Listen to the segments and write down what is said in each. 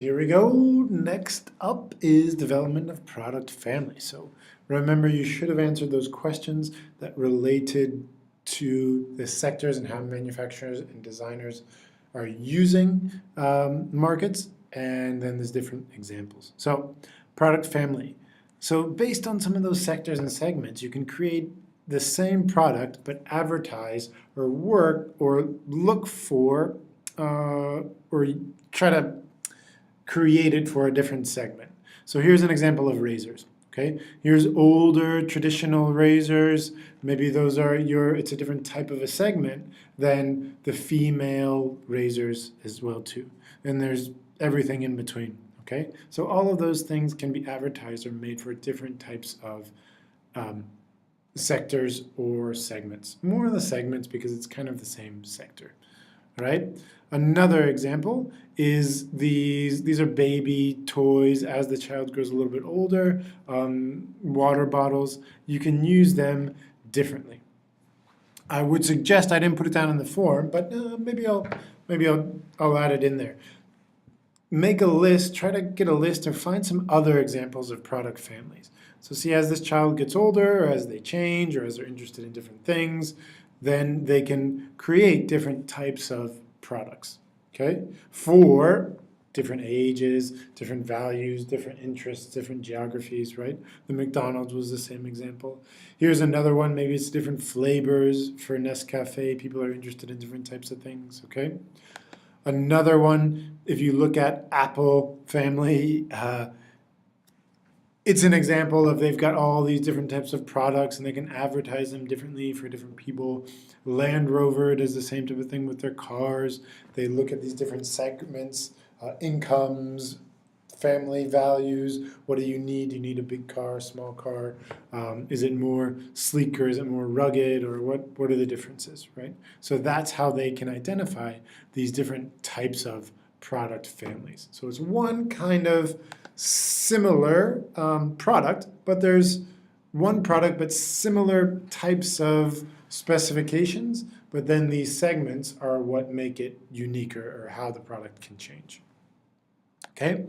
Here we go. Next up is development of product family. So remember, you should have answered those questions that related to the sectors and how manufacturers and designers are using markets, and then there's different examples. So product family. So based on some of those sectors and segments, you can create the same product but advertise or work or look for or try to created for a different segment. So here's an example of razors. Okay, here's older traditional razors. Maybe those are it's a different type of a segment than the female razors as well too. And there's everything in between. Okay, so all of those things can be advertised or made for different types of sectors or segments. More of the segments because it's kind of the same sector. Right? Another example is these are baby toys as the child grows a little bit older, water bottles. You can use them differently. I would suggest, I didn't put it down in the form, but maybe I'll add it in there. Make a list, try to get a list or find some other examples of product families. So see, as this child gets older, or as they change, or as they're interested in different things, then they can create different types of products, okay? For different ages, different values, different interests, different geographies, right? The McDonald's was the same example. Here's another one, maybe it's different flavors for Nescafe. People are interested in different types of things, okay? Another one, if you look at Apple family, it's an example of they've got all these different types of products and they can advertise them differently for different people. Land Rover does the same type of thing with their cars. They look at these different segments, incomes, family values. What do you need? Do you need a big car, a small car? Is it more sleek or is it more rugged, or what are the differences, right? So that's how they can identify these different types of product families. So it's one kind of similar product, but there's one product but similar types of specifications, but then these segments are what make it unique or how the product can change. Okay,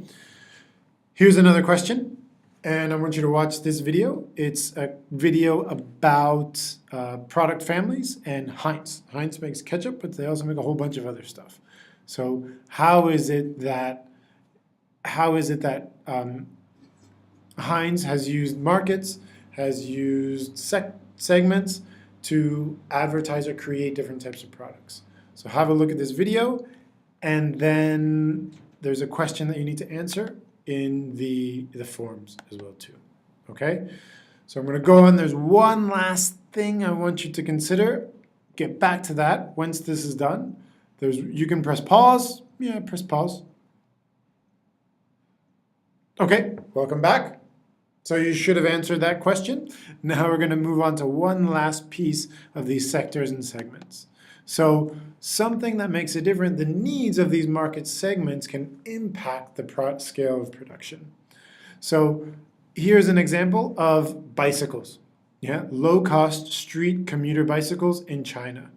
here's another question, and I want you to watch this video. It's a video about product families and Heinz. Heinz makes ketchup, but they also make a whole bunch of other stuff. So how is it that Heinz has used markets, has used segments to advertise or create different types of products? So have a look at this video, and then there's a question that you need to answer in the forms as well too. Okay? So I'm going to go on. There's one last thing I want you to consider. Get back to that once this is done. You can press pause. Yeah, press pause. Okay, welcome back. So you should have answered that question. Now we're going to move on to one last piece of these sectors and segments. So something that makes it different, the needs of these market segments can impact the scale of production. So here's an example of bicycles. Yeah, low-cost street commuter bicycles in China.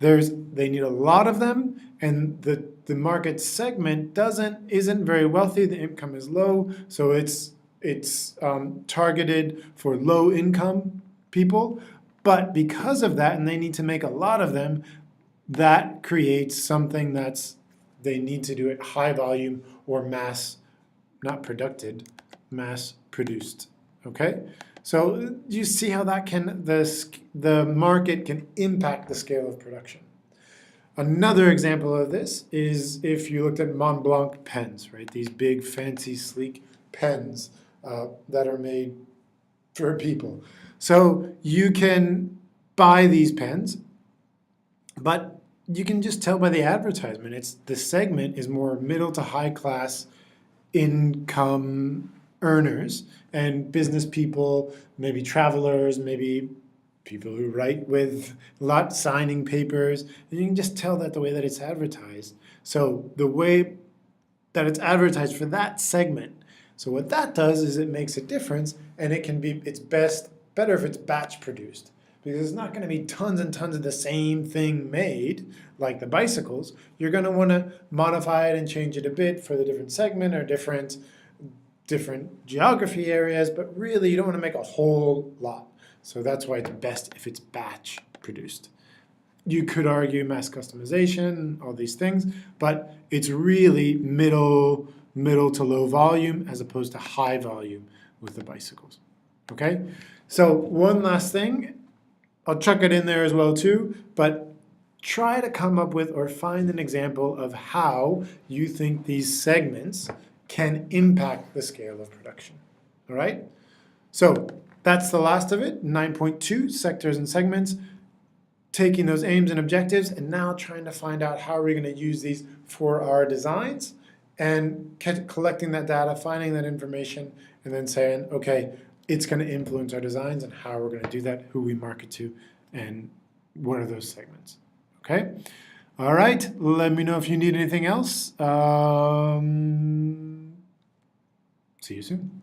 They need a lot of them, and the market segment isn't very wealthy. The income is low, so it's targeted for low-income people. But because of that, and they need to make a lot of them, that creates something they need to do it high volume or mass produced. Okay. So you see how that the market can impact the scale of production. Another example of this is if you looked at Mont Blanc pens, right? These big, fancy, sleek pens that are made for people. So you can buy these pens, but you can just tell by the advertisement, the segment is more middle to high class income earners and business people, maybe travelers, maybe people who write with signing papers. And you can just tell that the way that it's advertised. So the way that it's advertised for that segment. So what that does is it makes a difference, and it's better if it's batch produced. because it's not going to be tons and tons of the same thing made, like the bicycles. You're going to want to modify it and change it a bit for the different segment or different geography areas, but really you don't want to make a whole lot. So that's why it's best if it's batch produced. You could argue mass customization, all these things, but it's really middle to low volume as opposed to high volume with the bicycles. Okay? So one last thing, I'll chuck it in there as well too, but try to come up with or find an example of how you think these segments can impact the scale of production. All right? So that's the last of it, 9.2, sectors and segments, taking those aims and objectives, and now trying to find out how we're going to use these for our designs, and collecting that data, finding that information, and then saying, okay, it's going to influence our designs and how we're going to do that, who we market to, and what are those segments. Okay? All right, let me know if you need anything else. See you soon.